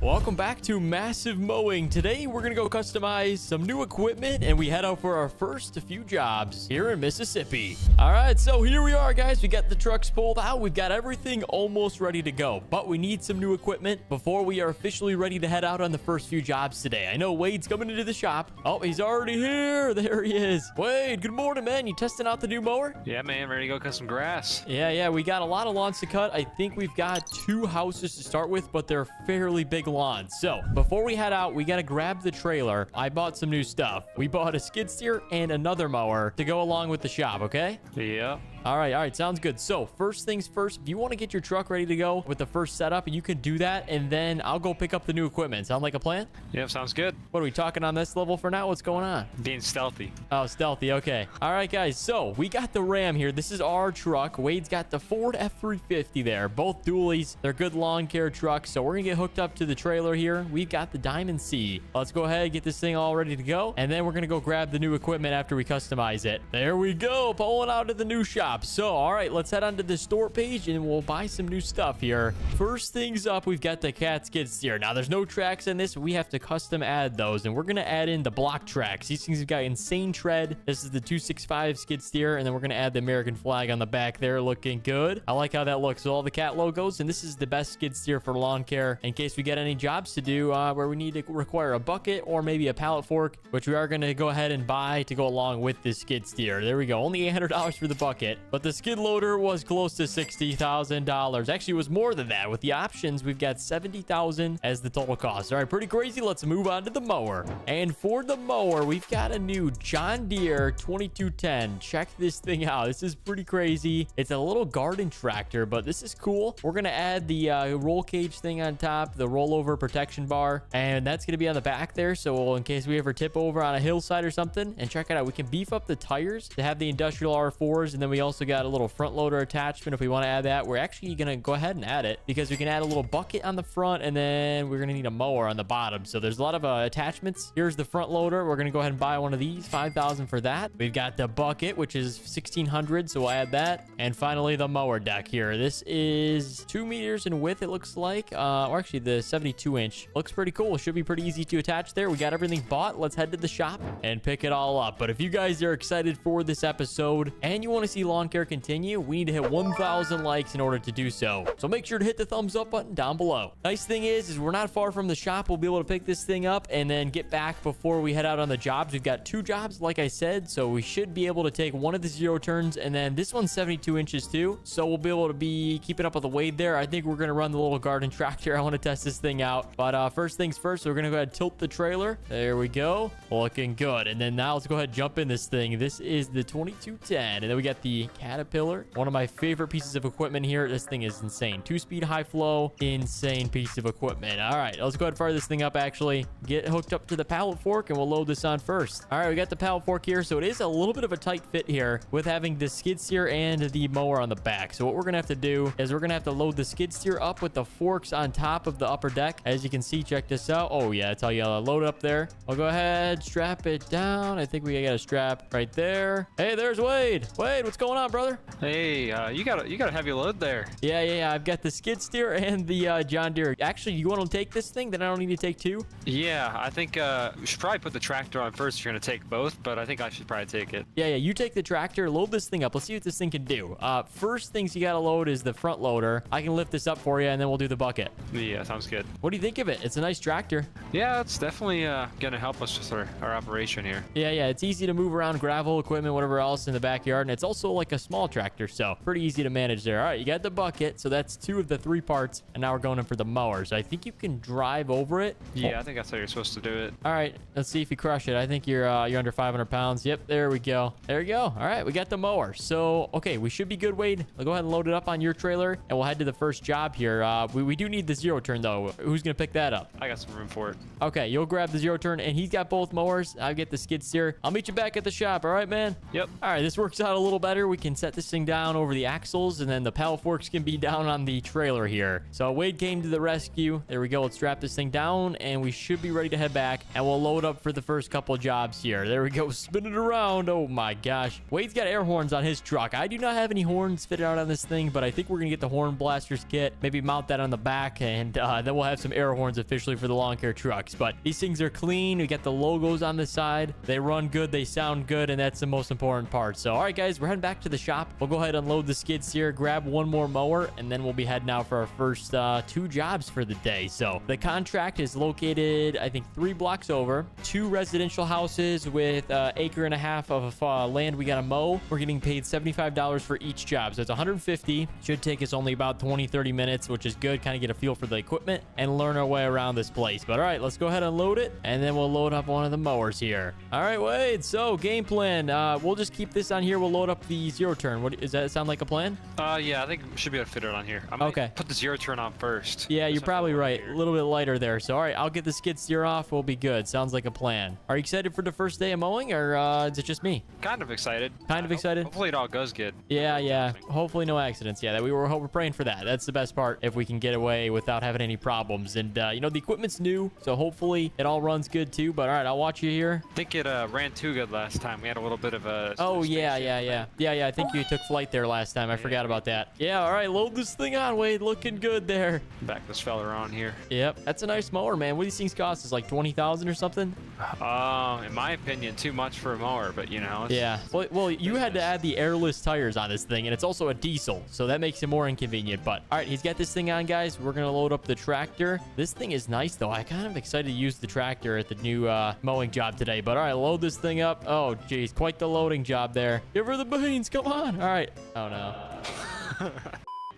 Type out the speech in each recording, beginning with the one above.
Welcome back to Massive Mowing. Today, we're going to go customize some new equipment, and we head out for our first few jobs here in Mississippi. All right, so here we are, guys. We got the trucks pulled out. We've got everything almost ready to go, but we need some new equipment before we are officially ready to head out on the first few jobs today. I know Wade's coming into the shop. Oh, he's already here. There he is. Wade, good morning, man. You testing out the new mower? Yeah, man. Ready to go cut some grass. Yeah. We got a lot of lawns to cut. I think we've got 2 houses to start with, but they're fairly big lawns. So before we head out, we got to grab the trailer. I bought some new stuff. We bought a skid steer and another mower to go along with the shop, okay? Yeah. All right. Sounds good. So first things first, if you want to get your truck ready to go with the first setup, you can do that. And then I'll go pick up the new equipment. Sound like a plan? Yep, sounds good. What are we talking on this level for now? What's going on? Being stealthy. Oh, stealthy. Okay. All right, guys. So we got the Ram here. This is our truck. Wade's got the Ford F350 there. Both dualies. They're good lawn care trucks. So we're going to get hooked up to the trailer here. We've got the Diamond C. Let's go ahead and get this thing all ready to go. And then we're going to go grab the new equipment after we customize it. There we go. Pulling out of the new shop. So, all right. Let's head on to the store page and we'll buy some new stuff here. First things up, we've got the cat skid steer. Now, there's no tracks in this. We have to custom add those, and we're going to add in the block tracks. These things have got insane tread. This is the 265 skid steer, and then we're going to add the American flag on the back there. Looking good. I like how that looks. So all the cat logos, and this is the best skid steer for lawn care in case we get any jobs to do where we need to require a bucket or maybe a pallet fork, which we are going to go ahead and buy to go along with this skid steer. There we go. Only $800 for the bucket, but the skid loader was close to $60,000. Actually, it was more than that. With the options, we've got $70,000 as the total cost. All right, pretty crazy. Let's move on to the mower. And for the mower, we've got a new John Deere 2210. Check this thing out. This is pretty crazy. It's a little garden tractor, but this is cool. We're going to add the roll cage thing on top, the rollover protection bar, and that's going to be on the back there. So in case we ever tip over on a hillside or something, and check it out, we can beef up the tires to have the industrial R4s, and then we also got a little front loader attachment if we want to add that. We're actually going to go ahead and add it because we can add a little bucket on the front, and then we're going to need a mower on the bottom. So there's a lot of attachments. Here's the front loader. We're going to go ahead and buy one of these, $5,000 for that. We've got the bucket, which is $1,600, so we'll add that. And finally, the mower deck here. This is 2 meters in width, it looks like, or actually the 72-inch. Looks pretty cool. Should be pretty easy to attach there. We got everything bought. Let's head to the shop and pick it all up. But if you guys are excited for this episode and you want to see lawn care continue, we need to hit 1,000 likes in order to do so. So make sure to hit the thumbs up button down below. Nice thing is we're not far from the shop. We'll be able to pick this thing up and then get back before we head out on the jobs. We've got 2 jobs, like I said, so we should be able to take one of the 0 turns, and then this one's 72 inches too, so we'll be able to be keeping up with the Wade there. I think we're going to run the little garden tractor. I want to test this thing out, but first things first, we're going to go ahead and tilt the trailer. There we go. Looking good. And then now let's go ahead and jump in this thing. This is the 2210, and then we got the Caterpillar, one of my favorite pieces of equipment here. This thing is insane. 2-speed, high flow, insane piece of equipment. All right, let's go ahead and fire this thing up. Actually, get hooked up to the pallet fork, and we'll load this on first. All right, we got the pallet fork here, so it is a little bit of a tight fit here with having the skid steer and the mower on the back. So what we're gonna have to do is we're gonna have to load the skid steer up with the forks on top of the upper deck. As you can see, check this out. Oh yeah, that's how you load it up there. I'll go ahead, strap it down. I think we got a strap right there. Hey, there's Wade. Wade, what's going on, brother? Hey, you got a heavy load there. Yeah. I've got the skid steer and the John Deere. Actually, you want to take this thing? Then I don't need to take 2? Yeah, I think we should probably put the tractor on first if you're going to take both, but I think I should probably take it. Yeah, you take the tractor, load this thing up. Let's see what this thing can do. First things you got to load is the front loader. I can lift this up for you, and then we'll do the bucket. Yeah, sounds good. What do you think of it? It's a nice tractor. Yeah, it's definitely going to help us with our operation here. Yeah, it's easy to move around gravel, equipment, whatever else in the backyard, and it's also like a small tractor, so pretty easy to manage there. All right, you got the bucket, so that's 2 of the 3 parts, and now we're going in for the mower. So I think you can drive over it. Yeah, I think that's how you're supposed to do it. All right, let's see if you crush it. I think you're under 500 pounds. Yep, there we go. There you go. All right, we got the mower. So, okay, we should be good, Wade. I'll go ahead and load it up on your trailer, and we'll head to the first job here. We do need the 0 turn, though. Who's going to pick that up? I got some room for it. Okay, you'll grab the 0 turn, and he's got both mowers. I'll get the skid steer. I'll meet you back at the shop. All right, man? Yep. All right, this works out a little better. we can set this thing down over the axles, and then the paddle forks can be down on the trailer here. So Wade came to the rescue. There we go. Let's strap this thing down, and we should be ready to head back, and we'll load up for the first couple of jobs here. There we go. Spin it around. Oh my gosh. Wade's got air horns on his truck. I do not have any horns fitted out on this thing, but I think we're gonna get the horn blasters kit, maybe mount that on the back, and then we'll have some air horns officially for the lawn care trucks. But these things are clean. We got the logos on the side. They run good, they sound good, and that's the most important part. So all right guys, we're heading back to the shop. We'll go ahead and load the skid steer, grab one more mower, and then we'll be heading out for our first 2 jobs for the day. So the contract is located, I think, 3 blocks over. 2 residential houses with 1.5 acres of land we gotta mow. We're getting paid $75 for each job, so it's $150. Should take us only about 20-30 minutes, which is good. Kind of get a feel for the equipment and learn our way around this place. But all right, let's go ahead and load it, and then we'll load up one of the mowers here. All right, Wade, so game plan. We'll just keep this on here. We'll load up the zero turn. What does that sound like a plan? Yeah, I think we should be able to fit it on here. I might put the zero turn on first. Yeah, you're probably right. A little bit lighter there. So all right, I'll get the skid steer off. We'll be good. Sounds like a plan. Are you excited for the first day of mowing, or is it just me? Kind of excited. Kind of excited? Hopefully it all goes good. Yeah. Hopefully no accidents. Yeah, that we're praying for that. That's the best part, if we can get away without having any problems. And you know, the equipment's new, so hopefully it all runs good too. But all right, I'll watch you here. I think it ran too good last time. We had a little bit of a... Oh, yeah. I think you took flight there last time. I forgot about that. Yeah, all right, load this thing on, Wade. Looking good there. Back this fella on here. Yep, that's a nice mower, man. What do these things cost? Is like 20,000 or something? In my opinion, too much for a mower, but you know. Yeah. Well, you had to add the airless tires on this thing, and it's also a diesel, so that makes it more inconvenient. But all right, he's got this thing on, guys. We're gonna load up the tractor. This thing is nice, though. I kind of excited to use the tractor at the new mowing job today. But all right, load this thing up. Oh, geez, quite the loading job there. Give her the beans. Come on. All right. Oh no.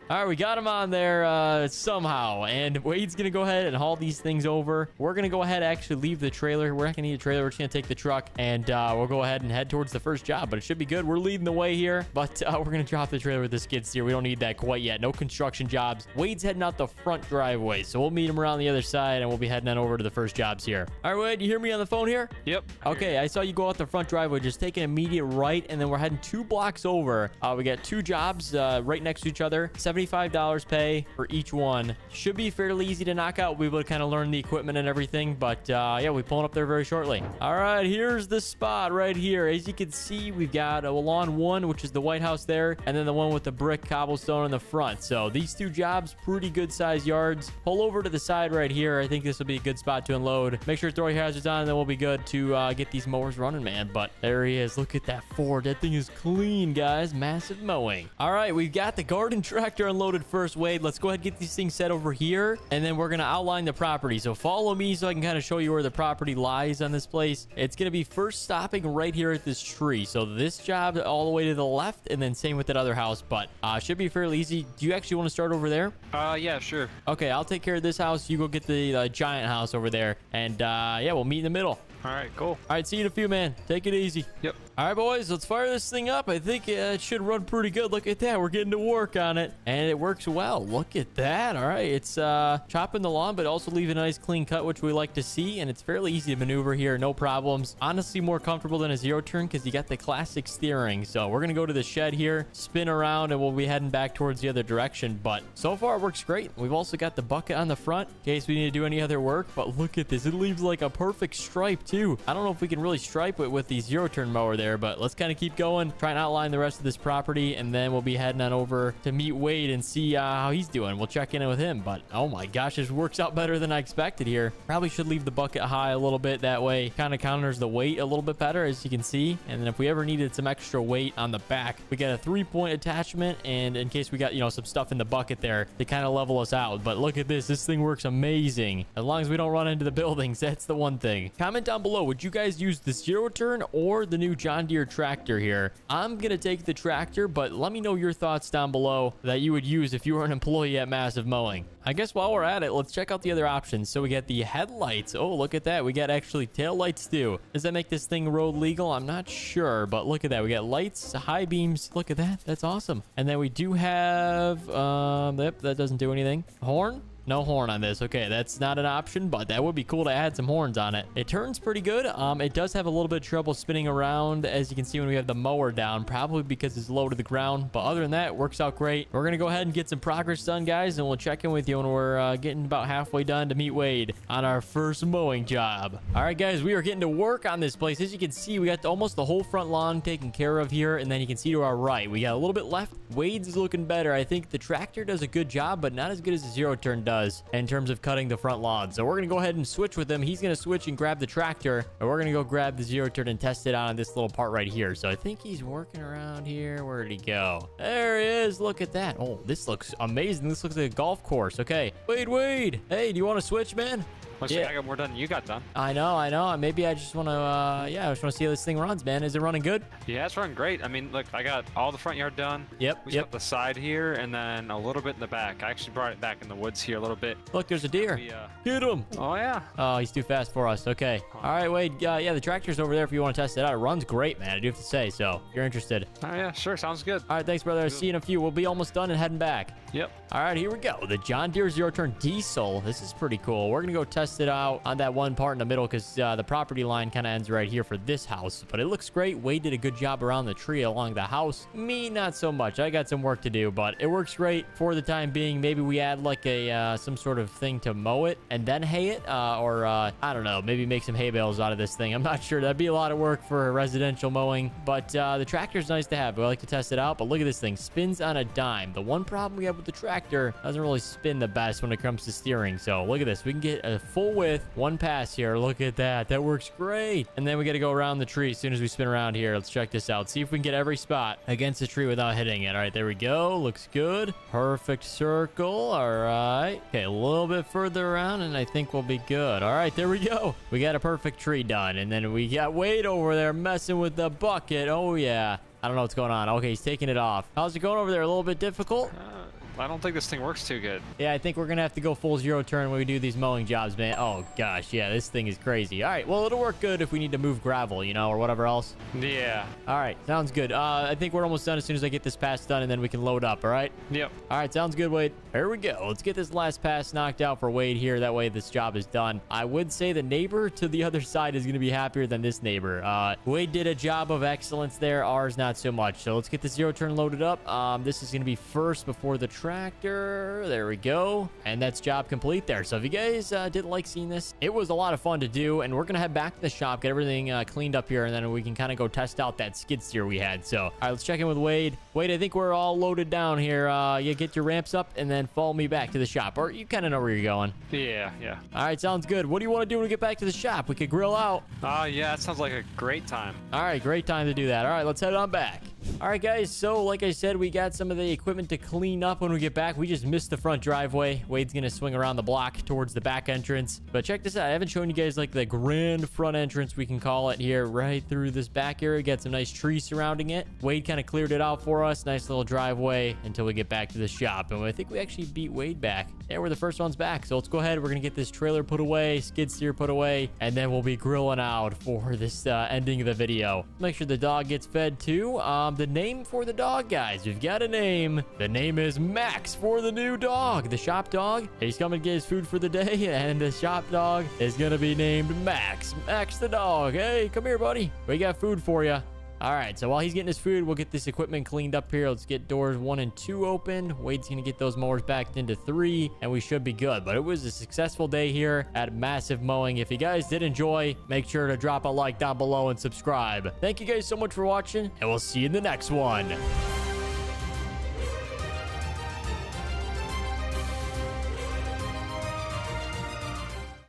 All right, we got him on there somehow, and Wade's gonna go ahead and haul these things over. We're gonna go ahead and actually leave the trailer. We're not gonna need a trailer. We're just gonna take the truck, and we'll go ahead and head towards the first job. But it should be good. We're leading the way here, but we're gonna drop the trailer with the skid steer. We don't need that quite yet. No construction jobs. Wade's heading out the front driveway, so we'll meet him around the other side, and we'll be heading on over to the first jobs here. All right, Wade, you hear me on the phone here? Yep. Okay, I saw you go out the front driveway. Just take an immediate right, and then we're heading 2 blocks over. We got 2 jobs right next to each other. $75 pay for each one. Should be fairly easy to knock out. We'll be able to kind of learn the equipment and everything. But yeah, we'll be pulling up there very shortly. All right, here's the spot right here. As you can see, we've got a lawn 1, which is the White House there, and then the one with the brick cobblestone in the front. So these 2 jobs, pretty good size yards. Pull over to the side right here. I think this will be a good spot to unload. Make sure to throw your hazards on, and then we'll be good to get these mowers running, man. But there he is. Look at that Ford. That thing is clean, guys. Massive mowing. All right, we've got the garden tractor unloaded first. Wade, let's go ahead and get these things set over here, and then we're gonna outline the property. So follow me so I can kind of show you where the property lies on this place. It's gonna be first stopping right here at this tree. So this job all the way to the left, and then same with that other house. But should be fairly easy. Do you actually want to start over there? Yeah, sure. Okay, I'll take care of this house. You go get the giant house over there, and yeah, we'll meet in the middle. All right, cool. All right, see you in a few, man. Take it easy. Yep. All right, boys, let's fire this thing up. I think it should run pretty good. Look at that. We're getting to work on it, and it works well. Look at that. All right, it's chopping the lawn, but also leaving a nice clean cut, which we like to see, and it's fairly easy to maneuver here. No problems. Honestly, more comfortable than a zero turn because you got the classic steering. So we're going to go to the shed here, spin around, and we'll be heading back towards the other direction. But so far, it works great. We've also got the bucket on the front in case we need to do any other work. But look at this. It leaves like a perfect stripe, too. I don't know if we can really stripe it with the zero turn mower there, but let's kind of keep going, try and outline the rest of this property, and then we'll be heading on over to meet Wade and see how he's doing. We'll check in with him. But oh my gosh, this works out better than I expected here. Probably should leave the bucket high a little bit. That way kind of counters the weight a little bit better, as you can see. And then if we ever needed some extra weight on the back, we got a 3-point attachment, and in case we got, you know, some stuff in the bucket there to kind of level us out. But look at this. This thing works amazing. As long as we don't run into the buildings, that's the one thing. Comment down below, would you guys use the zero turn or the new John Deere tractor here? I'm gonna take the tractor, but let me know your thoughts down below that you would use if you were an employee at Massive Mowing. I guess while we're at it, let's check out the other options. So we got the headlights. Oh, look at that. We got actually tail lights too. Does that make this thing road legal? I'm not sure, but look at that. We got lights, high beams. Look at that. That's awesome. And then we do have, that doesn't do anything. Horn? No horn on this. Okay, that's not an option, but that would be cool to add some horns on it. It turns pretty good. It does have a little bit of trouble spinning around, as you can see when we have the mower down, probably because it's low to the ground. But other than that, it works out great. We're going to go ahead and get some progress done, guys, and we'll check in with you when we're getting about halfway done to meet Wade on our first mowing job. All right, guys, we are getting to work on this place. As you can see, we got almost the whole front lawn taken care of here, and then you can see to our right, we got a little bit left. Wade's is looking better. I think the tractor does a good job, but not as good as the zero turn does in terms of cutting the front lawn. So we're going to go ahead and switch with him. He's going to switch and grab the tractor, and we're going to go grab the zero turn and test it out on this little part right here. So I think he's working around here. Where did he go? There he is. Look at that. Oh, this looks amazing. This looks like a golf course. Okay. Wade. Hey, do you want to switch, man? Looks like I got more done than you got done. I know. Maybe I just want to, I just want to see how this thing runs, man. Is it running good? Yeah, it's running great. I mean, look, I got all the front yard done. Yep. We got the side here and then a little bit in the back. I actually brought it back in the woods here a little bit. Look, there's a deer. Get him. Oh, yeah. Oh, he's too fast for us. Okay. All right, Wade. Yeah, the tractor's over there if you want to test it out. It runs great, man. I do have to say, so if you're interested. Oh, yeah, sure. Sounds good. All right, thanks, brother. I'll see you in a few. We'll be almost done and heading back. Yep. All right, here we go. The John Deere zero turn diesel. This is pretty cool. We're going to go test it out on that one part in the middle because the property line kind of ends right here for this house. But it looks great. Wade did a good job around the tree along the house. Me, not so much. I got some work to do, but it works great for the time being. Maybe we add like a some sort of thing to mow it and then hay it, or I don't know, maybe make some hay bales out of this thing. I'm not sure. That'd be a lot of work for residential mowing, but the tractor's nice to have. We like to test it out, but look at this thing. Spins on a dime. The one problem we have with the tractor, doesn't really spin the best when it comes to steering. So look at this. We can get a full width, one pass here. Look at that. That works great. And then we got to go around the tree as soon as we spin around here. Let's check this out. See if we can get every spot against the tree without hitting it. All right, there we go. Looks good. Perfect circle. All right. Okay, a little bit further around, and I think we'll be good. All right, there we go. We got a perfect tree done. And then we got Wade over there messing with the bucket. Oh, yeah. I don't know what's going on. Okay, he's taking it off. How's it going over there? A little bit difficult? I don't think this thing works too good. Yeah, I think we're going to have to go full zero turn when we do these mowing jobs, man. Oh, gosh. Yeah, this thing is crazy. All right. Well, it'll work good if we need to move gravel, you know, or whatever else. Yeah. All right. Sounds good. I think we're almost done as soon as I get this pass done, and then we can load up. All right? Yep. All right. Sounds good, Wade. Here we go. Let's get this last pass knocked out for Wade here. That way this job is done. I would say the neighbor to the other side is going to be happier than this neighbor. Wade did a job of excellence there. Ours, not so much. So let's get the zero turn loaded up. This is going to be first before the tractor. There we go. And that's job complete there. So if you guys didn't like seeing this, it was a lot of fun to do. And we're going to head back to the shop, get everything cleaned up here, and then we can kind of go test out that skid steer we had. So, all right, let's check in with Wade. Wade, I think we're all loaded down here. You get your ramps up and then follow me back to the shop. Or you kind of know where you're going. Yeah. All right, sounds good. What do you want to do when we get back to the shop? We could grill out. Yeah, that sounds like a great time. All right, great time to do that. All right, let's head on back. All right, guys, so like I said, we got some of the equipment to clean up when we get back. We just missed the front driveway. Wade's going to swing around the block towards the back entrance. But check this out. I haven't shown you guys like the grand front entrance, we can call it, here right through this back area. Got some nice trees surrounding it. Wade kind of cleared it out for us. Nice little driveway until we get back to the shop. And I think we actually beat Wade back. Yeah, we're the first ones back. So let's go ahead. We're going to get this trailer put away, skid steer put away, and then we'll be grilling out for this ending of the video. Make sure the dog gets fed too. The name for the dog, guys, we've got a name. The name is Max for the new dog, the shop dog. He's coming to get his food for the day, and the shop dog is gonna be named Max. Max the dog. Hey, come here, buddy. We got food for you. All right, so while he's getting his food, we'll get this equipment cleaned up here. Let's get doors 1 and 2 open. Wade's gonna get those mowers backed into 3, and we should be good. But it was a successful day here at Massive Mowing. If you guys did enjoy, make sure to drop a like down below and subscribe. Thank you guys so much for watching, and we'll see you in the next one.